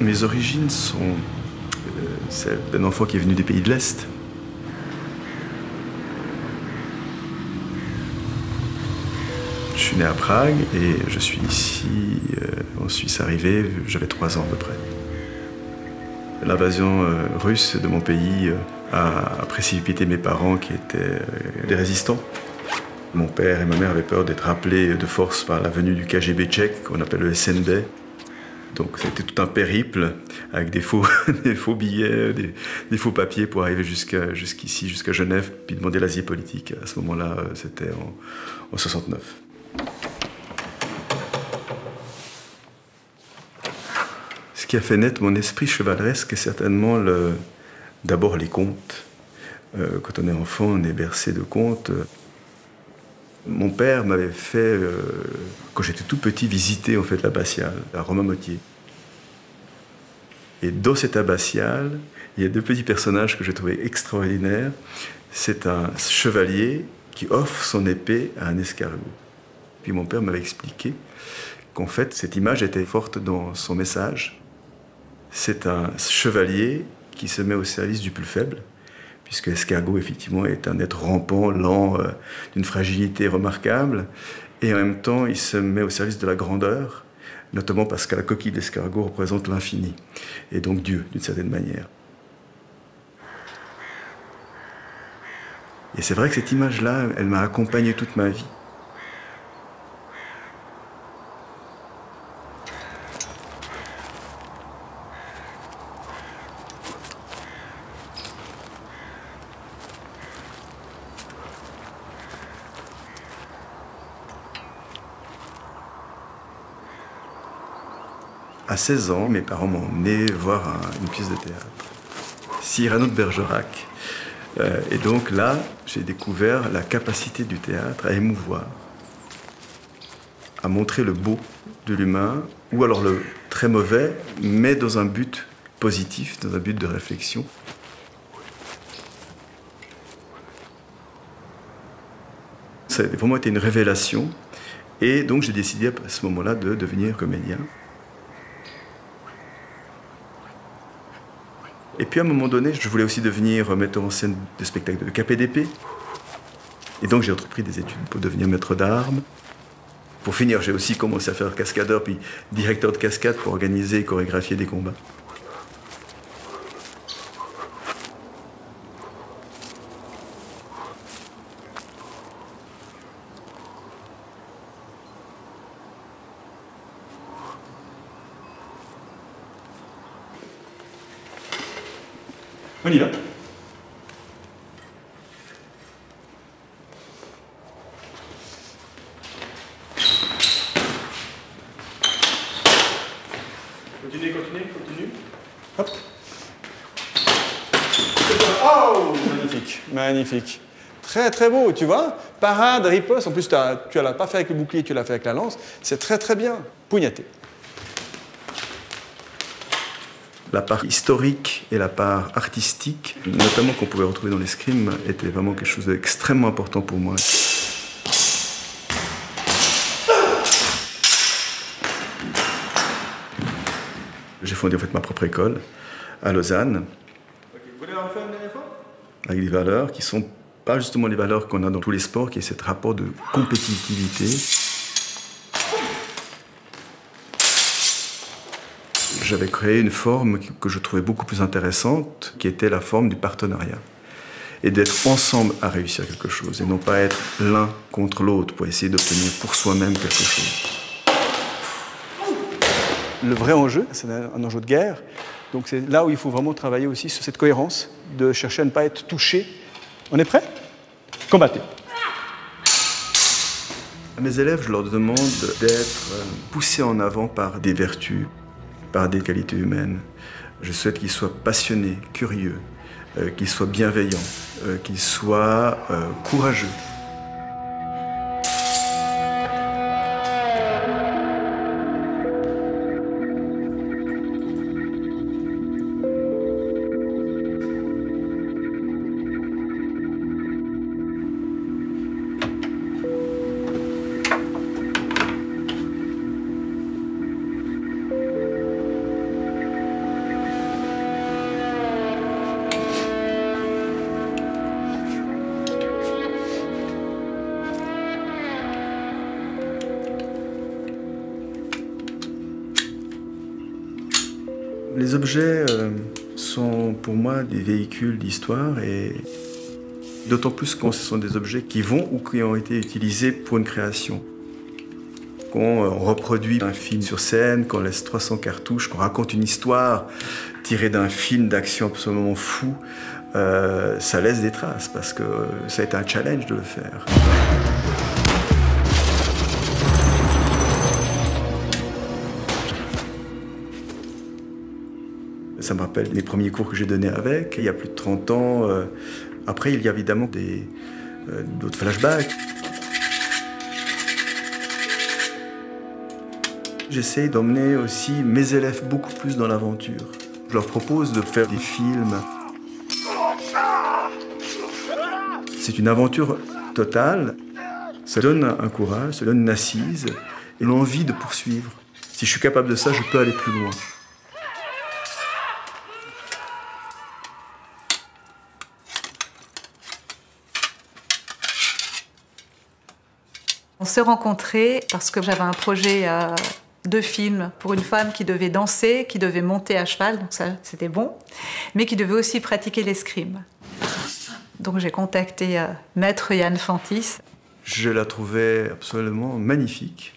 Mes origines sont celles d'un enfant qui est venu des pays de l'Est. Je suis né à Prague et je suis ici, en Suisse arrivé, j'avais 3 ans à peu près. L'invasion russe de mon pays a précipité mes parents qui étaient des résistants. Mon père et ma mère avaient peur d'être appelés de force par la venue du KGB tchèque, qu'on appelle le SND. Donc c'était tout un périple avec des faux billets, des faux papiers pour arriver jusqu'ici, jusqu'à Genève, puis demander l'asile politique. À ce moment-là, c'était en 69. Ce qui a fait naître mon esprit chevaleresque est certainement d'abord les contes. Quand on est enfant, on est bercé de contes. Mon père m'avait fait, quand j'étais tout petit, visiter en fait l'abbatiale à Romainmôtier. Et dans cette abbatiale, il y a 2 petits personnages que j'ai trouvés extraordinaires. C'est un chevalier qui offre son épée à un escargot. Puis mon père m'avait expliqué qu'en fait, cette image était forte dans son message. C'est un chevalier qui se met au service du plus faible, puisque l'escargot, effectivement, est un être rampant, lent, d'une fragilité remarquable. Et en même temps, il se met au service de la grandeur, notamment parce que la coquille de l'escargot représente l'infini, et donc Dieu, d'une certaine manière. Et c'est vrai que cette image-là, elle m'a accompagné toute ma vie. À 16 ans, mes parents m'ont emmené voir une pièce de théâtre, Cyrano de Bergerac. Et donc là, j'ai découvert la capacité du théâtre à émouvoir, à montrer le beau de l'humain, ou alors le très mauvais, mais dans un but positif, dans un but de réflexion. Ça a vraiment été une révélation, et donc j'ai décidé à ce moment-là de devenir comédien. Et puis à un moment donné, je voulais aussi devenir metteur en scène de spectacles de KPDP. Et donc j'ai entrepris des études pour devenir maître d'armes. Pour finir, j'ai aussi commencé à faire cascadeur, puis directeur de cascade pour organiser et chorégraphier des combats. On y va. Continue. Hop. Oh, magnifique. Très beau, tu vois. Parade, riposte. En plus, tu ne l'as pas fait avec le bouclier, tu l'as fait avec la lance. C'est très bien. Pougnaté. La part historique et la part artistique, notamment qu'on pouvait retrouver dans l'escrime, était vraiment quelque chose d'extrêmement important pour moi. J'ai fondé en fait ma propre école à Lausanne. Vous voulez en faire une dernière fois ? Avec des valeurs qui ne sont pas justement les valeurs qu'on a dans tous les sports, qui est ce rapport de compétitivité. J'avais créé une forme que je trouvais beaucoup plus intéressante, qui était la forme du partenariat. Et d'être ensemble à réussir quelque chose, et non pas être l'un contre l'autre pour essayer d'obtenir pour soi-même quelque chose. Le vrai enjeu, c'est un enjeu de guerre. Donc c'est là où il faut vraiment travailler aussi sur cette cohérence, de chercher à ne pas être touché. On est prêt ? Combattez. À mes élèves, je leur demande d'être poussés en avant par des vertus, par des qualités humaines. Je souhaite qu'ils soient passionnés, curieux, qu'ils soient bienveillants, qu'ils soient courageux. Les objets sont pour moi des véhicules d'histoire, et d'autant plus quand ce sont des objets qui vont ou qui ont été utilisés pour une création. Quand on reproduit un film sur scène, qu'on laisse 300 cartouches, qu'on raconte une histoire tirée d'un film d'action absolument fou, ça laisse des traces parce que ça a été un challenge de le faire. Ça me rappelle les premiers cours que j'ai donnés avec, il y a plus de 30 ans. Après, il y a évidemment d'autres flashbacks. J'essaie d'emmener aussi mes élèves beaucoup plus dans l'aventure. Je leur propose de faire des films. C'est une aventure totale. Ça donne un courage, ça donne une assise et l'envie de poursuivre. Si je suis capable de ça, je peux aller plus loin. On s'est rencontrés parce que j'avais un projet de film pour une femme qui devait danser, qui devait monter à cheval, donc ça c'était bon, mais qui devait aussi pratiquer l'escrime. Donc j'ai contacté Maître Yann Fantis. Je la trouvais absolument magnifique.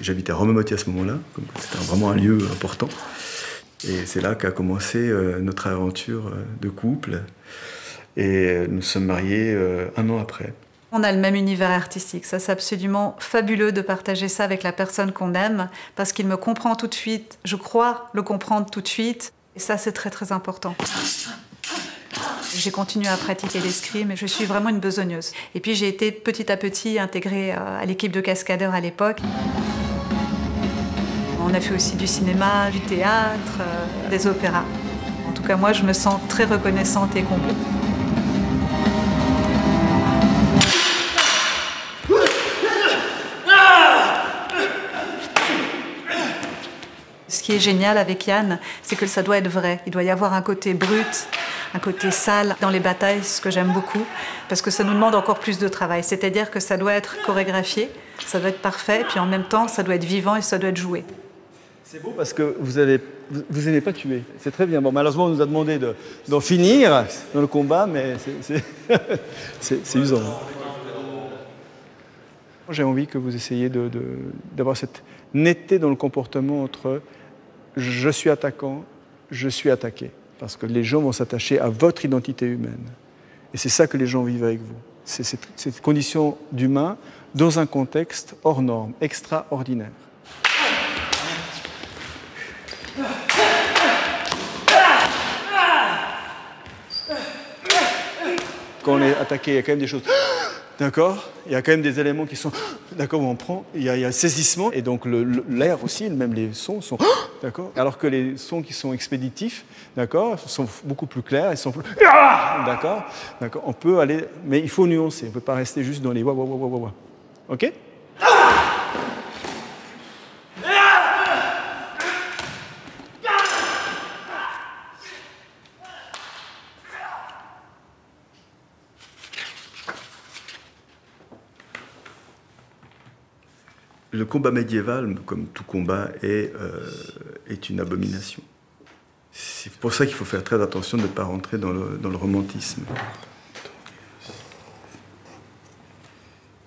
J'habitais à Romainmôtier à ce moment-là, c'était vraiment un lieu important. Et c'est là qu'a commencé notre aventure de couple. Et nous sommes mariés 1 an après. On a le même univers artistique. Ça, c'est absolument fabuleux de partager ça avec la personne qu'on aime, parce qu'il me comprend tout de suite. Je crois le comprendre tout de suite. Et ça, c'est très, très important. J'ai continué à pratiquer l'escrime et je suis vraiment une besogneuse. Et puis, j'ai été petit à petit intégrée à l'équipe de cascadeurs à l'époque. On a fait aussi du cinéma, du théâtre, des opéras. En tout cas, moi, je me sens très reconnaissante et comblée. Ce qui est génial avec Yann, c'est que ça doit être vrai. Il doit y avoir un côté brut, un côté sale dans les batailles, ce que j'aime beaucoup, parce que ça nous demande encore plus de travail. C'est-à-dire que ça doit être chorégraphié, ça doit être parfait, puis en même temps, ça doit être vivant et ça doit être joué. C'est beau parce que vous n'allez pas tuer. C'est très bien. Bon, malheureusement, on nous a demandé d'en finir dans le combat, mais c'est usant. J'ai envie que vous essayiez d'avoir cette netteté dans le comportement entre je suis attaquant, je suis attaqué. Parce que les gens vont s'attacher à votre identité humaine. Et c'est ça que les gens vivent avec vous. C'est cette condition d'humain dans un contexte hors norme, extraordinaire. Quand on est attaqué, il y a quand même des choses... D'accord? Il y a quand même des éléments qui sont... D'accord, où on prend, il y a un saisissement, et donc l'air aussi, même les sons sont... D'accord? Alors que les sons qui sont expéditifs, d'accord, sont beaucoup plus clairs, ils sont plus... D'accord? D'accord? On peut aller... Mais il faut nuancer, on ne peut pas rester juste dans les wa. OK? Le combat médiéval, comme tout combat, est une abomination. C'est pour ça qu'il faut faire très attention de ne pas rentrer dans le romantisme.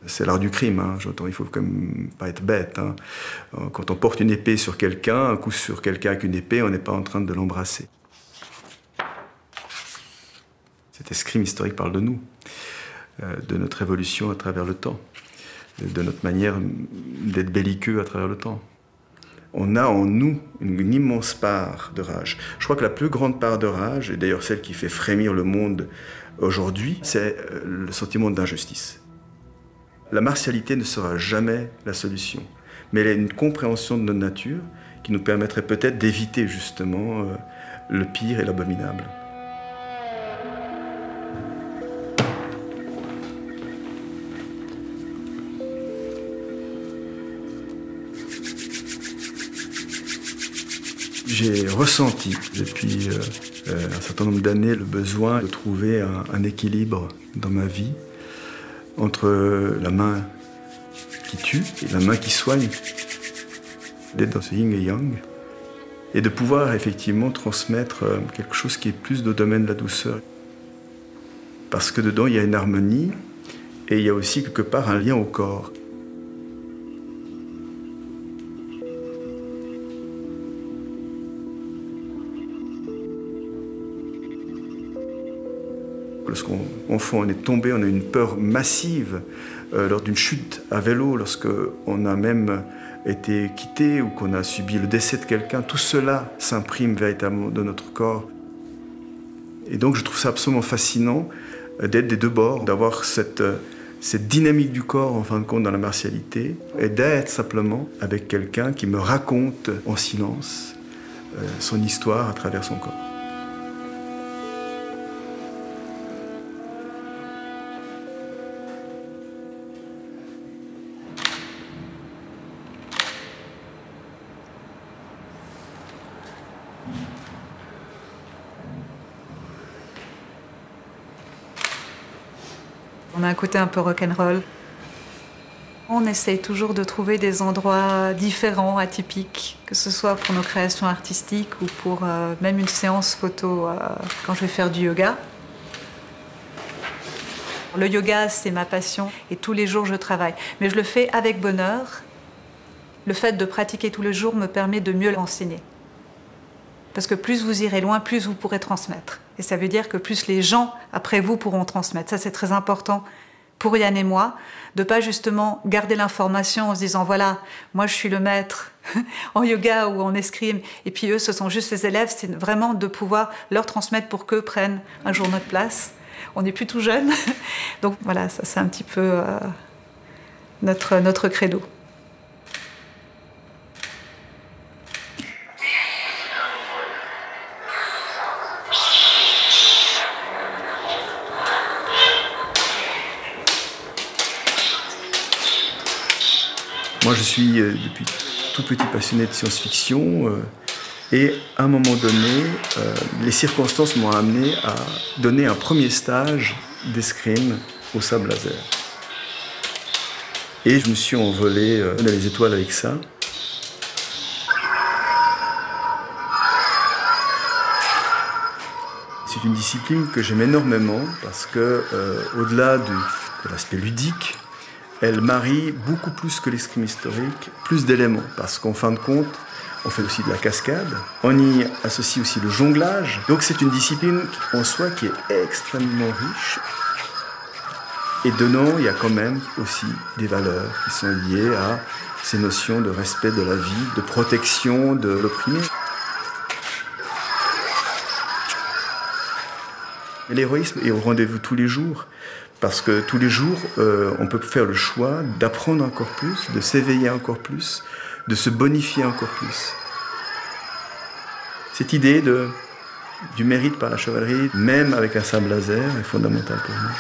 C'est l'art du crime, hein. J'entends, il ne faut quand même pas être bête, hein. Quand on porte une épée sur quelqu'un, un coup sur quelqu'un avec une épée, on n'est pas en train de l'embrasser. Cet escrime historique parle de nous, de notre évolution à travers le temps, de notre manière d'être belliqueux à travers le temps. On a en nous une immense part de rage. Je crois que la plus grande part de rage, et d'ailleurs celle qui fait frémir le monde aujourd'hui, c'est le sentiment d'injustice. La martialité ne sera jamais la solution, mais elle est une compréhension de notre nature qui nous permettrait peut-être d'éviter justement le pire et l'abominable. J'ai ressenti depuis un certain nombre d'années le besoin de trouver un équilibre dans ma vie entre la main qui tue et la main qui soigne, d'être dans ce yin et yang. et de pouvoir effectivement transmettre quelque chose qui est plus de domaine de la douceur. Parce que dedans, il y a une harmonie et il y a aussi quelque part un lien au corps. Lorsqu'enfant on est tombé, on a une peur massive lors d'une chute à vélo, lorsqu'on a même été quitté ou qu'on a subi le décès de quelqu'un. Tout cela s'imprime véritablement dans notre corps. Et donc je trouve ça absolument fascinant d'être des deux bords, d'avoir cette dynamique du corps en fin de compte dans la martialité et d'être simplement avec quelqu'un qui me raconte en silence son histoire à travers son corps. On a un côté un peu rock'n'roll. On essaye toujours de trouver des endroits différents, atypiques, que ce soit pour nos créations artistiques ou pour même une séance photo quand je vais faire du yoga. Le yoga, c'est ma passion et tous les jours je travaille. Mais je le fais avec bonheur. Le fait de pratiquer tous les jours me permet de mieux l'enseigner. Parce que plus vous irez loin, plus vous pourrez transmettre. Et ça veut dire que plus les gens, après vous, pourront transmettre. Ça, c'est très important pour Yann et moi, de ne pas justement garder l'information en se disant « voilà, moi je suis le maître en yoga ou en escrime, et puis eux, ce sont juste les élèves ». C'est vraiment de pouvoir leur transmettre pour qu'eux prennent un jour notre place. On n'est plus tout jeunes. Donc voilà, ça c'est un petit peu notre credo. Moi, je suis depuis tout petit passionné de science-fiction et à un moment donné, les circonstances m'ont amené à donner un premier stage d'escrime au sabre laser. Et je me suis envolé dans les étoiles avec ça. C'est une discipline que j'aime énormément parce que, au-delà de l'aspect ludique, elle marie beaucoup plus que l'escrime historique, plus d'éléments, parce qu'en fin de compte, on fait aussi de la cascade, on y associe aussi le jonglage, donc c'est une discipline en soi qui est extrêmement riche, et dedans, il y a quand même aussi des valeurs qui sont liées à ces notions de respect de la vie, de protection de l'opprimé. L'héroïsme est au rendez-vous tous les jours. Parce que tous les jours, on peut faire le choix d'apprendre encore plus, de s'éveiller encore plus, de se bonifier encore plus. Cette idée du mérite par la chevalerie, même avec un sabre laser, est fondamentale pour moi.